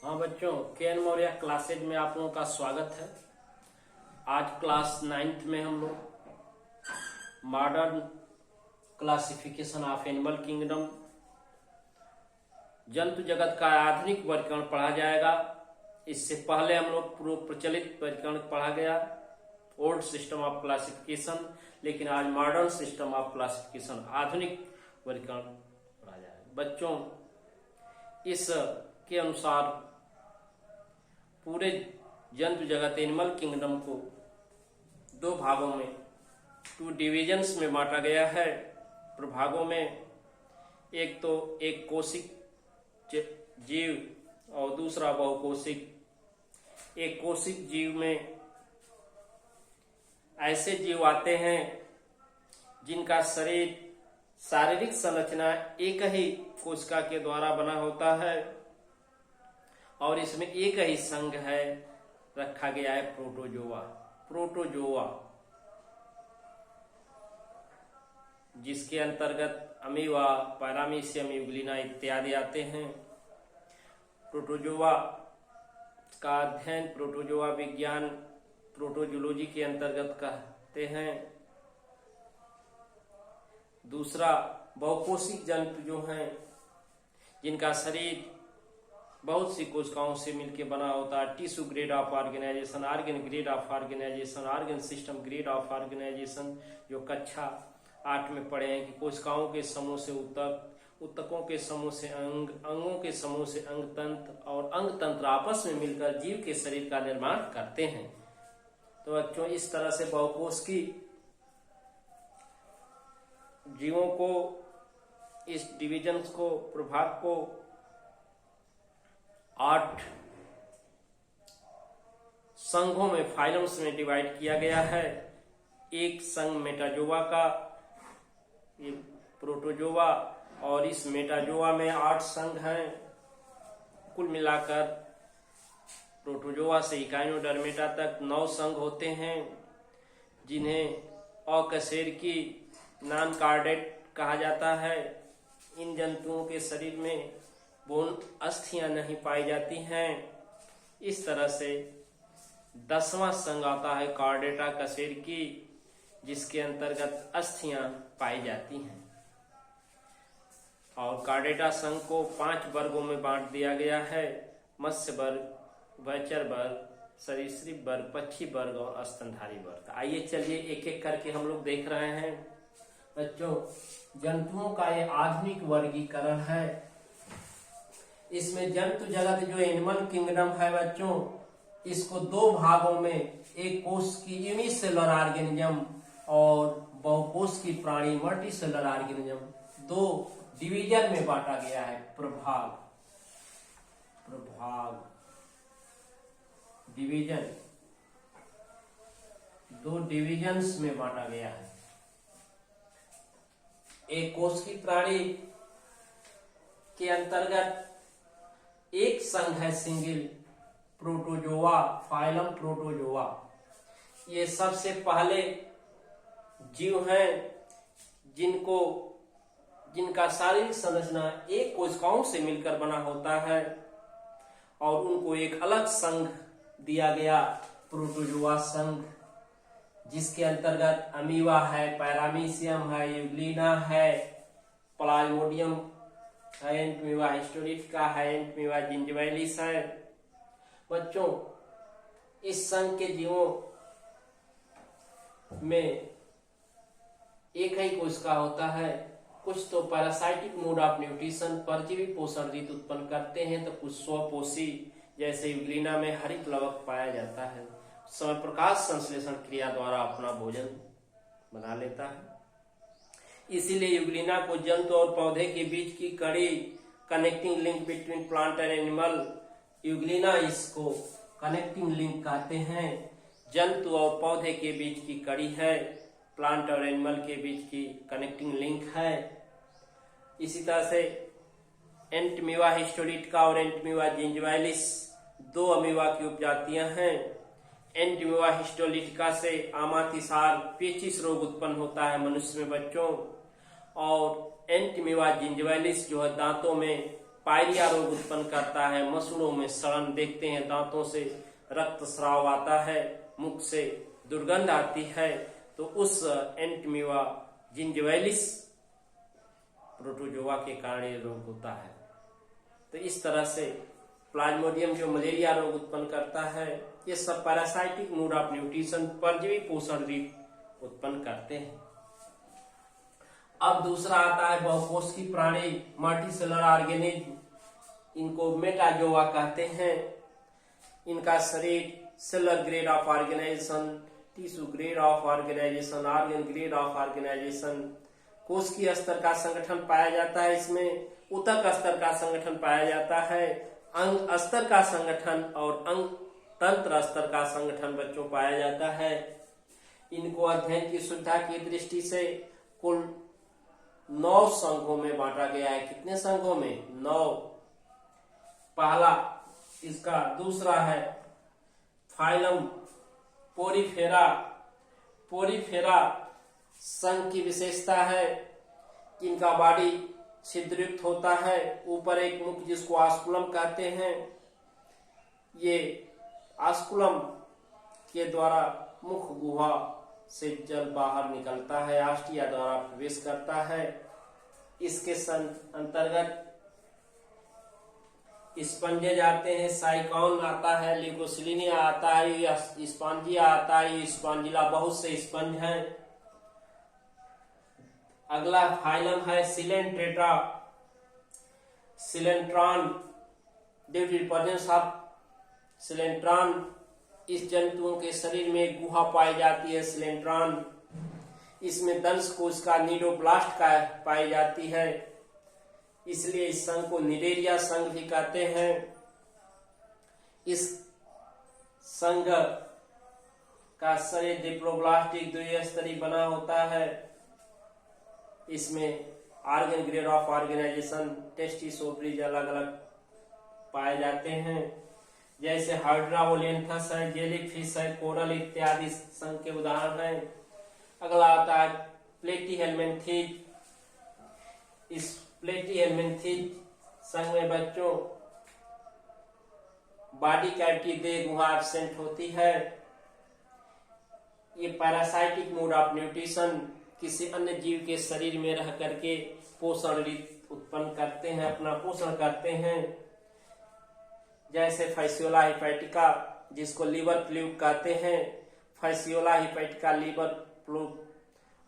हाँ बच्चों, K. N.. Maurya classes में आप लोगों का स्वागत है। आज क्लास 9th में हम लोग modern classification of animal kingdom, जंतु जगत का आधुनिक वर्गीकरण पढ़ा जाएगा। इससे पहले हम लोग पूर्व प्रचलित वर्गीकरण पढ़ा गया, ओल्ड सिस्टम ऑफ क्लासिफिकेशन, लेकिन आज मॉडर्न सिस्टम ऑफ क्लासिफिकेशन, आधुनिक वर्गीकरण पढ़ा जाएगा। बच्चों, इस के अनुसार पूरे जंतु जगत एनिमल किंगडम को दो भागों में, 2 डिविजन्स में बांटा गया है। प्रभागों में एक तो एक कोशिक जीव और दूसरा बहुकोशिक। एक कोशिक जीव में ऐसे जीव आते हैं जिनका शरीर शारीरिक संरचना एक ही कोशिका के द्वारा बना होता है और इसमें एक ही संघ है, रखा गया है प्रोटोजोआ। प्रोटोजोआ जिसके अंतर्गत अमीबा, पैरामीशियम, यूग्लिना इत्यादि आते हैं। प्रोटोजोआ का अध्ययन प्रोटोजोआ विज्ञान, प्रोटोजोलॉजी के अंतर्गत कहते हैं। दूसरा बहुकोशिक जंतु जो हैं, जिनका शरीर बहुत सी कोशिकाओं से मिलकर बना होता है। Tissue grade of organisation, organ grade of organisation, organ system grade of organisation, जो कक्षा 8 में पढ़े हैं कि कोशिकाओं के समूह से ऊतक, ऊतकों के समूह से अंग, अंगों के समूह से अंग तंत्र और अंग तंत्र आपस में मिलकर जीव के शरीर का निर्माण करते हैं। तो बच्चों, इस तरह से बहुकोशिकी जीवों को, इस डिविजन को, प्रभाग को 8 संघों में, फाइलम्स में डिवाइड किया गया है। एक संघ मेटाजोआ का, ये प्रोटोजोआ, और इस मेटाजोआ में 8 संघ हैं। कुल मिलाकर प्रोटोजोआ से इकाइनोडर्मेटा तक 9 संघ होते हैं, जिन्हें अकशेरुकी नॉन कार्डेट कहा जाता है। इन जंतुओं के शरीर में बोन अस्थियां नहीं पाई जाती हैं। इस तरह से 10वां संघ आता है कार्डेटा कशेरुकी, जिसके अंतर्गत अस्थियां पाई जाती हैं। और कार्डेटा संघ को 5 वर्गों में बांट दिया गया है: मत्स्य वर्ग, उभयचर वर्ग, सरीसृप वर्ग, पक्षी वर्ग और स्तनधारी वर्ग। आइए चलिए एक एक करके हम लोग देख रहे हैं। बच्चों, जंतुओं का ये आधुनिक वर्गीकरण है। इसमें जंतु जगत जो एनिमल किंगडम है बच्चों, इसको 2 भागों में, एक कोश की यूनिसेलुलर ऑर्गेनिज्म और बहुकोश की प्राणी मल्टीसेलुलर ऑर्गेनिज्म, 2 डिवीजन में बांटा गया है। प्रभाग डिवीजन, 2 डिविजन्स में बांटा गया है। एक कोश की प्राणी के अंतर्गत एक संघ है सिंगल, प्रोटोजोआ, फाइलम प्रोटोजोआ। ये सबसे पहले जीव हैं जिनका शारीरिक संरचना एक कोशिकाओं से मिलकर बना होता है और उनको एक अलग संघ दिया गया, प्रोटोजोआ संघ, जिसके अंतर्गत अमीबा है, पैरामीशियम है, यूग्लिना है, प्लाज्मोडियम है, एंटमीवा हिस्टोरिका है, एंटमीवा जिंजिबैलिस है। बच्चों, इस संघ के जीवों में एक ही कोशिका होता है। कुछ तो पैरासाइटिक मोड ऑफ न्यूट्रिशन, परजीवी पोषण रीत उत्पन्न करते हैं, तो कुछ स्वपोषी, जैसे यूग्लिना में हरित प्लवक पाया जाता है, समय प्रकाश संश्लेषण क्रिया द्वारा अपना भोजन बना लेता है। इसीलिए यूग्लिना को जंतु और पौधे के बीच की कड़ी, connecting link between plant and animal, Euglena इसको कनेक्टिंग लिंक कहते हैं। जंतु और पौधे के बीच की कड़ी है, प्लांट और एनिमल के बीच की कनेक्टिंग लिंक है। इसी तरह से एंटमीवा हिस्टोरिका और एंटमीवा जिंजिबैलिस 2 अमीबा की उपजातियां हैं। एंटमीवा हिस्टोरिका से आमातिसार, पेचिश रोग उत्पन्न होता है मनुष्य में बच्चों, और एंटमीवा जिंजिबैलिस जो है दांतों में पायरिया रोग उत्पन्न करता है, मसूड़ों में सड़न देखते हैं, दांतों से रक्तस्राव आता है, मुख से दुर्गंध आती है, तो उस एंटीमीवा जिंजिविलिस प्रोटोजोआ के कारण ये रोग होता है। तो इस तरह से प्लाज्मोडियम जो मलेरिया रोग उत्पन्न करता है, ये सब पैरासाइटिक मोड ऑफ न्यूट्रिशन परजीवी पोषण रीत उत्पन्न करते हैं। अब दूसरा आता है बहुकोषीय प्राणी मल्टीसेलुलर ऑर्गेनिज्म, इनको मेटाजोआ कहते हैं। इनका शरीर cellular grade of organisation, tissue grade of organisation, organ grade of organisation, कोशिकीय स्तर का संगठन पाया जाता है, इसमें ऊतक स्तर का संगठन पाया जाता है, अंग स्तर का संगठन और अंग तंत्र स्तर का संगठन बच्चों पाया जाता है। इनको अध्ययन की सुविधा की दृष्टि से कुल 9 संघों में बांटा गया है। कितने संघों में? 9। पहला इसका दूसरा है फाइलम पोरीफेरा। पोरीफेरा संघ की विशेषता है कि इनका बॉडी छिद्रयुक्त होता है, ऊपर एक मुख जिसको आस्कुलम कहते हैं, ये आस्कुलम के द्वारा मुख गुहा से जल बाहर निकलता है, आस्टिया द्वारा प्रवेश करता है। इसके अंतर्गत स्पंजेज आते हैं, साइकॉन आता है, लिगोसिलिनिया आता है, स्पॉन्जिया आता है, स्पॉन्जिला बहुत से स्पंज हैं। अगला फाइलम है coelenterata. Coelenteron, due to presence of coelenteron, इस जंतुओं के शरीर में एक गुहा पाई जाती है सिलेंट्रॉन। इसमें दंश कोशिका नीडोब्लास्ट का पाई जाती है, इसलिए इस संघ को निडेरिया संघ भी कहते हैं। इस संघ का शरीर डिप्लोब्लास्टिक द्विस्तरीय बना होता है। इसमें organ grade of organisation, testis, ovaries अलग अलग पाए जाते हैं, जैसे हाइड्राओलेंथस है, जेलिक फिश है, कोरल इत्यादि संघ के उदाहरण हैं। अगला आता है प्लेटीहेल्मिन्थीज। इस प्लेटीहेल्मिन्थीज संघ में बच्चों बॉडी कैविटी देह गुहा एब्सेंट होती है। ये पैरासाइटिक मोड ऑफ न्यूट्रिशन किसी अन्य जीव के शरीर में रह करके पोषण रीत उत्पन्न करते हैं, अपना पोषण करते हैं, जैसे फैसियोला हिपैटिका जिसको लिवर फ्लूक कहते हैं, फैसियोला हिपैटिका लिवर फ्लूक,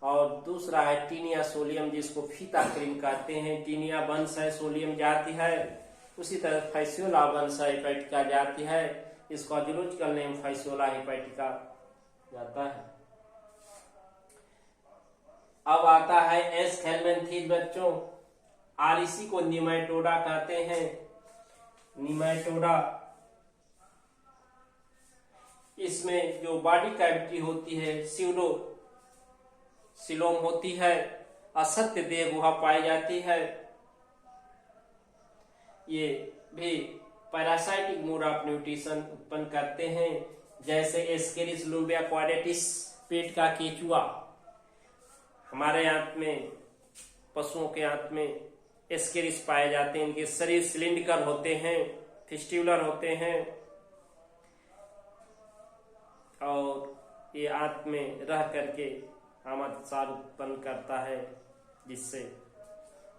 और दूसरा है टीनिया सोलियम जिसको फीता क्रीम कहते हैं। टीनिया वंश है, सोलियम जाति है, उसी तरह फैसियोला वंश है, हिपैटिका जाति है, इसका जूलॉजिकल नेम फैसियोला हिपैटिका जाता है। अब आता है एस्केल्मेंथीज बच्चों। आरिसी को निमेटोडा कहते हैं। निमेटोडा, इसमें जो बॉडी कैविटी होती है स्यूडो सिलोम होती है, असत्य देह गुहा पाई जाती है। ये भी पैरासाइटिक मोड ऑफ न्यूट्रिशन उत्पन्न करते हैं, जैसे एस्केरिस लुम्बिया क्वाड्रेटिस, पेट का केचुआ। हमारे आंत में, पशुओं के आंत में एस्केरिस पाए जाते हैं। इनके शरीर सिलिंड्रिकल होते हैं, फिस्ट्यूलर होते हैं, और ये आंत में रह करके आमाशय उत्पन्न करता है, जिससे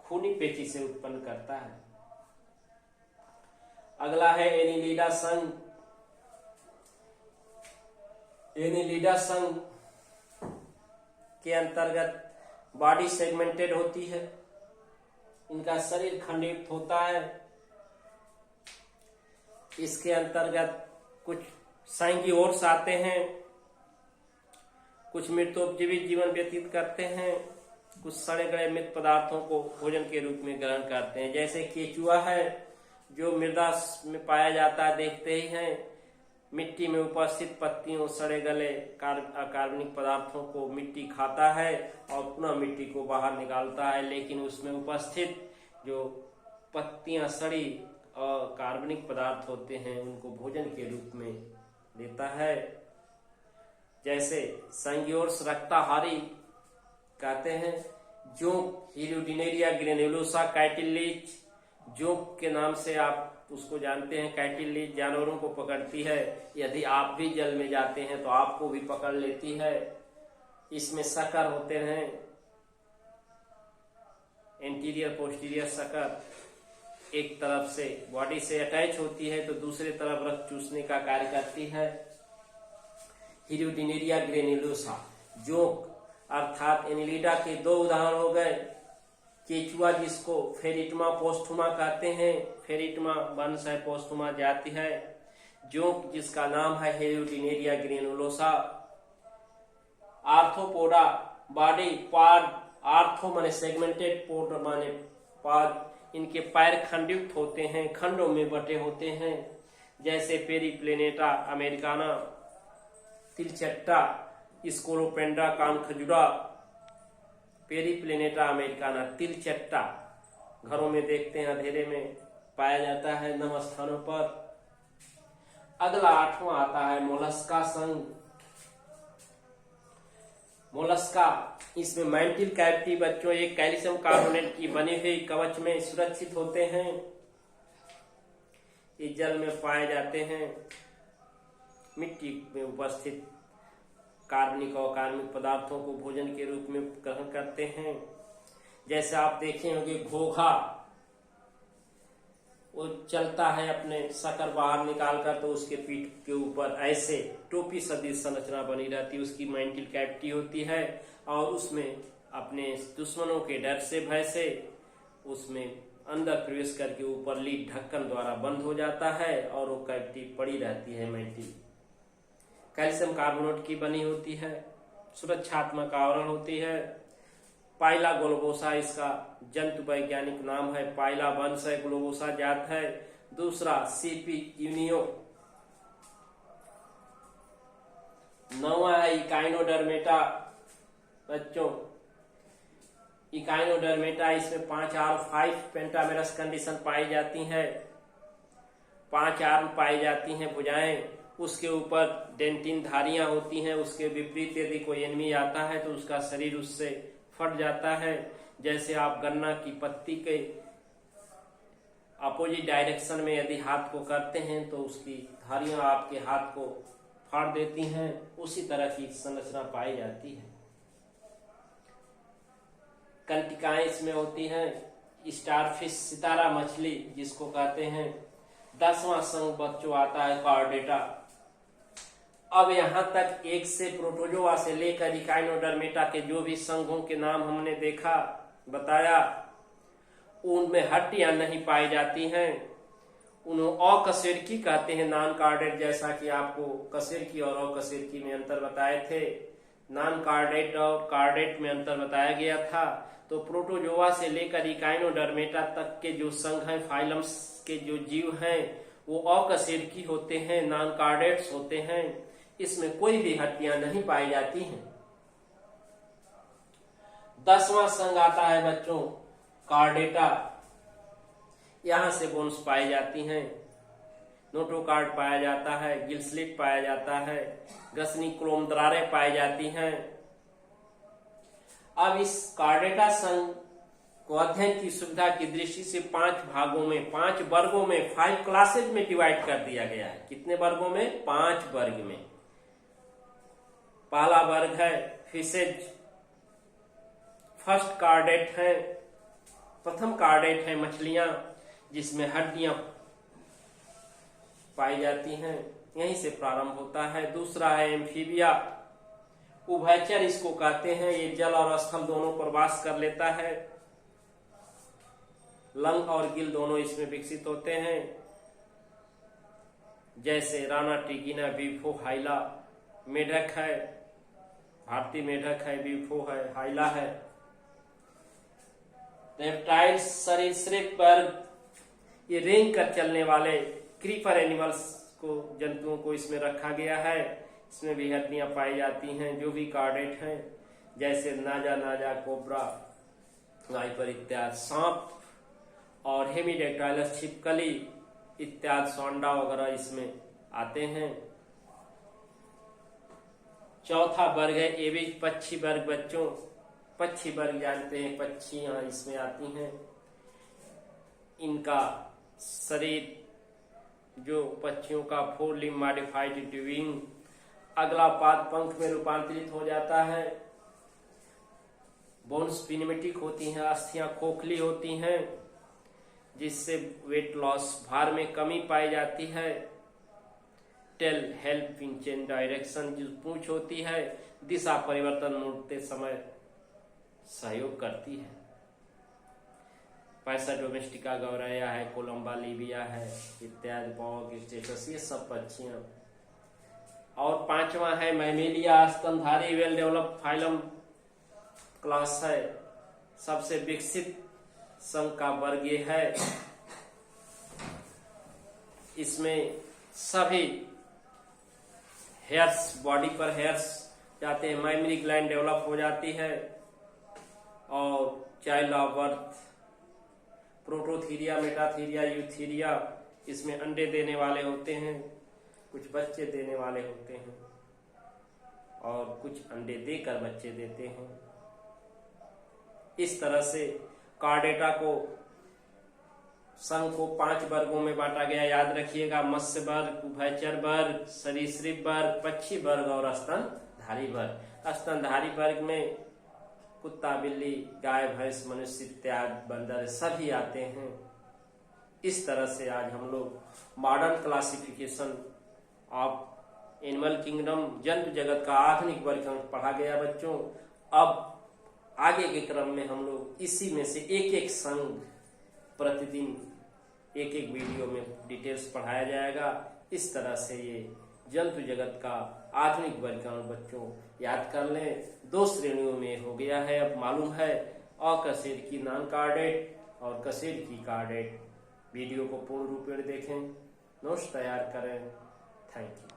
खूनी पेची से उत्पन्न करता है। अगला है एनिलिडा संघ। एनिलिडा संघ के अंतर्गत बॉडी सेगमेंटेड होती है, इनका शरीर खंडित होता है। इसके अंतर्गत कुछ साइंगिओर्स आते हैं, कुछ मृतोपजीवी जीवन व्यतीत करते हैं, कुछ सड़े गले मृत पदार्थों को भोजन के रूप में ग्रहण करते हैं, जैसे केचुआ है जो मृदा में पाया जाता है, देखते ही हैं, मिट्टी में उपस्थित पत्तियों, सड़े गले कार्बनिक पदार्थों को मिट्टी खाता है और पुनः मिट्टी को बाहर निकालता है, लेकिन उसमें उपस्थित जो पत्तियां सड़ी और कार्बनिक पदार्थ होते हैं उनको भोजन के रूप में लेता है। जैसे संगियोर्स रक्ताहारी कहते हैं, जो हीलियोडिनेरिया ग्रेन्युलोसा, कैटिलेज, जोंक के नाम से आप उसको जानते हैं। कैटिलिज जानवरों को पकड़ती है। यदि आप भी जल में जाते हैं तो आपको भी पकड़ लेती है। इसमें शकर होते हैं, एंटीरियर पोस्टीरियर शकर। एक तरफ से बॉडी से अटैच होती है तो दूसरे तरफ रक्त चूसने का कार्य करती है। हिरुडिनेरिया ग्रेन्युलोसा, जोंक अर्थात एनिलिडा के दो उदाहरण हो गए। केचुआ जिसको फेरिटमा पोस्टुमा कहते हैं, फेरिटमा वंश है, पोस्टुमा जाति है। जोंक जिसका नाम है Hirudinaria granulosa. Arthropoda, body part, ortho माने सेगमेंटेड, पोड माने पाद। इनके पैर खंडयुक्त होते हैं, खंडों में बटे होते हैं। जैसे पेरिप्लेनेटा अमेरिकाना, तिलचट्टा, स्कोलोपेंड्रा कानखजुरा। पेरिप्लेनेटा अमेरिकाना, तिलचट्टा घरों में देखते हैं, अंधेरे में पाया जाता है नम स्थानों पर। अगला 8वां आता है मोलस्का संघ। मोलस्का, इसमें मैंटिल कैविटी बच्चों एक कैल्शियम कार्बोनेट की बनी हुई कवच में सुरक्षित होते हैं। ये जल में पाए जाते हैं। मिट्टी में उपस्थित कार्बनिक और कार्बनिक पदार्थों को भोजन के रूप में ग्रहण करते हैं। जैसे आप देखे होंगे घोघा, वो चलता है अपने शकर बाहर निकालकर, तो उसके पीठ के ऊपर ऐसे टोपी सदृश संरचना बनी रहती है, उसकी मैंटिल कैविटी होती है। और उसमें अपने दुश्मनों के डर से, भय से उसमें अंदर प्रवेश करके ऊपर लीड ढक्कन द्वारा बंद हो जाता है और वो कैविटी पड़ी रहती है। मैंटिल कैल्शियम कार्बोनेट की बनी होती है, सुरक्षात्मक आवरण होती है। पाइला ग्लोबोसा इसका जंतु वैज्ञानिक नाम है। पाइला वंश है, ग्लोबोसा जात है। दूसरा सीपी यूनियो। 9वां है इकाइनोडर्मेटा बच्चों। इकाइनोडर्मेटा, इसमें 5 आर्म 5 पेंटामेरस कंडीशन पाई जाती है। 5 आर्म पाई जाती हैं भुजाएं, उसके ऊपर डेंटिन धारियां होती हैं। उसके विपरीत यदि कोई एनिमी आता है तो उसका शरीर उससे फट जाता है। जैसे आप गन्ना की पत्ती के अपोजिट डायरेक्शन में यदि हाथ को करते हैं तो उसकी धारियां आपके हाथ को फाड़ देती हैं। उसी तरह की संरचना पाई जाती है। कंटिकाएं इसमें होती हैं। स्टारफिश, सितारा मछली जिसको कहते हैं। 10वां संघ बच्चों आता है कार्डेटा। अब यहाँ तक एक से प्रोटोजोआ से लेकर इकाइनोडर्मेटा के जो भी संघों के नाम हमने देखा, बताया, उनमें हड्डियां नहीं पाई जाती हैं। उन्हें अकशेरुकी कहते हैं, नॉन कार्डेट। जैसा कि आपको कशेरुकी और अकशेरुकी में अंतर बताए थे। नॉन कार्डेट और कार्डेट में अंतर बताया गया था। तो प्रोटोजोआ से लेकर इकाइनोडर्मेटा तक के जो संघ हैं, फाइलम्स के जो जीव हैं, वो अकशेरुकी होते हैं, नॉन कार्डेट्स होते हैं। इसमें कोई भी हड्डियां नहीं पाई जाती हैं। 10वां संघ आता है बच्चों कार्डेटा। यहां से बोन्स पाई जाती हैं। नोटोकार्ड पाया जाता है, गिलस्लिट पाया जाता है, ग्रसनी क्रोम दरारें पाई जाती हैं। अब इस कार्डेटा संघ को अध्ययन की सुविधा की दृष्टि से 5 भागों में, 5 वर्गों में, 5 क्लासेज में डिवाइड कर दिया गया है। कितने वर्गों में? 5 वर्ग में। पहला वर्ग है फिशेज। फर्स्ट कार्डेट है, प्रथम कार्डेट है मछलियां, जिसमें हड्डियां पाई जाती हैं, यहीं से प्रारंभ होता है। दूसरा है एम्फीबिया, उभयचर इसको कहते हैं। ये जल और स्थल दोनों पर वास कर लेता है। लंग और गिल दोनों इसमें विकसित होते हैं। जैसे राना टिगिना, बीफो, हाइला। मेढक है, भारतीय मेढक है, बीफो है, हाइला है। रेप्टाइल्स, सरीसृप वर्ग, ये रेंग कर चलने वाले क्रीपर एनिमल्स को, जंतुओं को इसमें रखा गया है। इसमें भी हड्डियां पाई जाती हैं। जो भी कार्डेट हैं, जैसे नाजा, कोबरा, वाइपर इत्यादि, सांप और हेमिडेक्टाइलस, छिपकली इत्यादि, सांडा वगैरह इसमें आते हैं। चौथा वर्ग है एविज, पक्षी वर्ग बच्चों। पक्षी वर्ग जानते हैं, पक्षियां इसमें आती हैं। इनका शरीर जो पक्षियों का 4 लिम्ब मॉडिफाइड विंग, अगला पाद पंख में रूपांतरित हो जाता है। बोन्स पिनेमेटिक होती हैं, अस्थियां खोखली होती हैं, जिससे वेट लॉस, भार में कमी पाई जाती है। Tail help in change direction, जो पूंछ होती है दिशा परिवर्तन मुड़ते समय सहयोग करती है। पैसा डोमेस्टिका गौरैया है, कोलंबा लिबिया है इत्यादि, पॉग स्टेटस, ये सब पक्षियां। और 5वां है मैमेलिया, स्तनधारी, वेल डेवलप्ड फाइलम क्लास है, सबसे विकसित संघ का वर्ग ये है। इसमें सभी हेयर्स, बॉडी पर हेयर्स जाते हैं, मैमरी ग्लैंड डेवलप हो जाती है, और child of birth, Prototheria, Metatheria, Eutheria, इसमें अंडे देने वाले होते हैं, कुछ बच्चे देने वाले होते हैं, और कुछ अंडे देकर बच्चे देते हैं। इस तरह से कार्डेटा को, संघ को 5 वर्गों में बांटा गया, याद रखिएगा। मत्स्य वर्ग, उभयचर वर्ग, सरीसृप वर्ग, पक्षी वर्ग और स्तनधारी वर्ग। स्तनधारी वर्ग में कुत्ता, बिल्ली, गाय, भैंस, मनुष्य इत्यादि, बंदर सभी आते हैं। इस तरह से आज हम लोग modern classification of animal kingdom, जंतु जगत का आधुनिक वर्गीकरण पढ़ा गया बच्चों। अब आगे के क्रम में हम लोग इसी में से एक एक संघ प्रतिदिन एक एक वीडियो में डिटेल्स पढ़ाया जाएगा। इस तरह से ये जंतु जगत का आधुनिक वर्गीकरण बच्चों याद कर लें। 2 श्रेणियों में हो गया है, अब मालूम है। अकशेरुकी नॉन कार्डेट और कशेरुकी कार्डेट। वीडियो को पूर्ण रूप में देखें, नोट्स तैयार करें। Thank you.